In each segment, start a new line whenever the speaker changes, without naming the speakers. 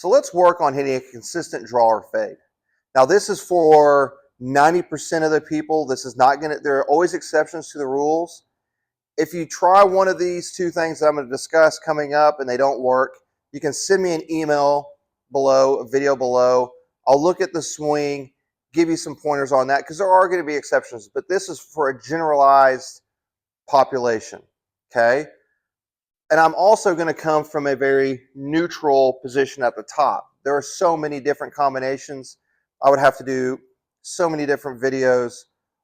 So let's work on hitting a consistent draw or fade. Now this is for 90% of the people. This is not going to, there are always exceptions to the rules. If you try one of these two things that I'm going to discuss coming up and they don't work, you can send me an email below, a video below. I'll look at the swing, give you some pointers on that because there are going to be exceptions, but this is for a generalized population, okay? And I'm also going to come from a very neutral position at the top. There are so many different combinations. I would have to do so many different videos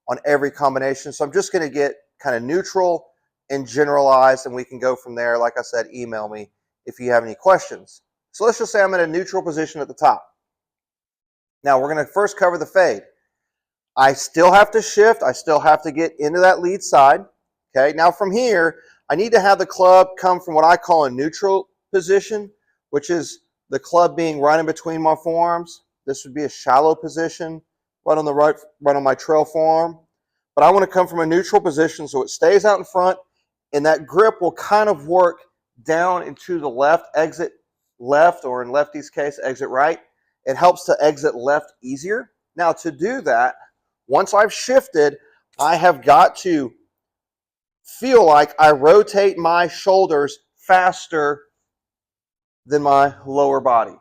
on every combination. So I'm just going to get kind of neutral and generalized, and we can go from there. Like I said, email me if you have any questions. So let's just say I'm in a neutral position at the top. Now we're going to first cover the fade. I still have to shift. I still have to get into that lead side. Okay, now from here, I need to have the club come from what I call a neutral position, which is the club being right in between my forearms. This would be a shallow position, right on the right on my trail forearm. But I want to come from a neutral position so it stays out in front, and that grip will kind of work down into the left, exit left, or in lefty's case, exit right. It helps to exit left easier. Now to do that, once I've shifted, I have got to feel like I rotate my shoulders faster than my lower body.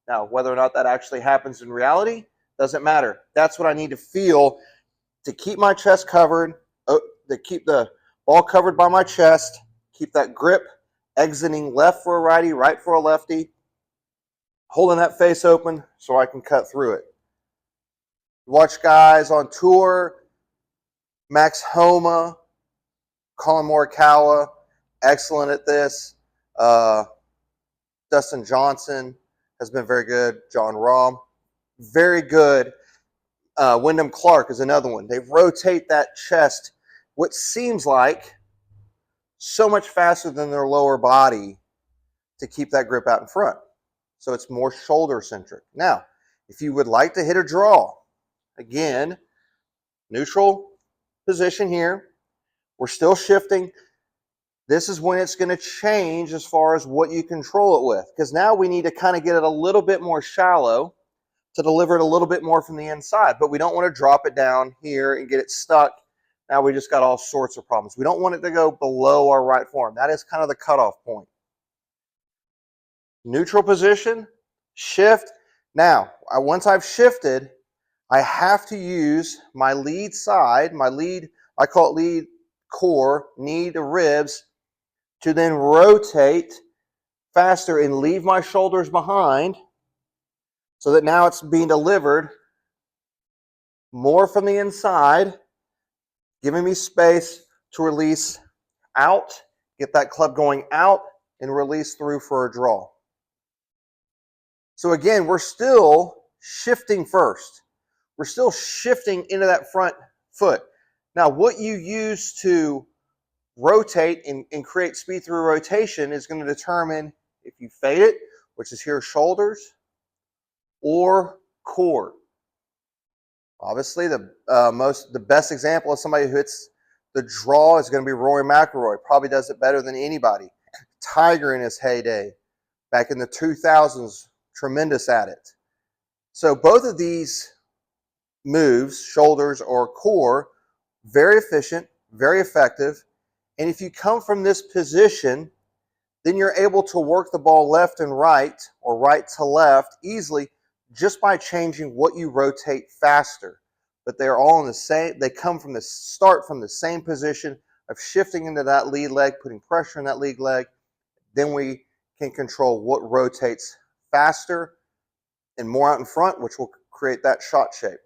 Now, whether or not that actually happens in reality doesn't matter. That's what I need to feel to keep my chest covered, to keep the ball covered by my chest, keep that grip exiting left for a righty, right for a lefty, holding that face open so I can cut through it. Watch guys on tour, Max Homa, Colin Morikawa, excellent at this. Dustin Johnson has been very good. John Rahm, very good. Wyndham Clark is another one. They rotate that chest, what seems like so much faster than their lower body to keep that grip out in front. So it's more shoulder centric. Now, if you would like to hit a draw, again, neutral position here. We're still shifting. This is when it's going to change as far as what you control it with. Because now we need to kind of get it a little bit more shallow to deliver it a little bit more from the inside. But we don't want to drop it down here and get it stuck. Now we just got all sorts of problems. We don't want it to go below our right forearm. That is kind of the cutoff point. Neutral position, shift. Now, once I've shifted, I have to use my lead side, my lead, I call it lead core, knee to ribs, to then rotate faster and leave my shoulders behind so that now it's being delivered more from the inside, giving me space to release out, get that club going out, and release through for a draw. So again, we're still shifting first. We're still shifting into that front foot. Now, what you use to rotate and create speed through rotation is going to determine if you fade it, which is here shoulders, or core. Obviously, the best example of somebody who hits the draw is going to be Rory McIlroy. Probably does it better than anybody. Tiger in his heyday, back in the 2000s, tremendous at it. So both of these moves, shoulders or core, very efficient, very effective. And if you come from this position, then you're able to work the ball left and right, or right to left, easily just by changing what you rotate faster. But they're all in the same, they come from the start from the same position of shifting into that lead leg, putting pressure on that lead leg. Then we can control what rotates faster and more out in front, which will create that shot shape.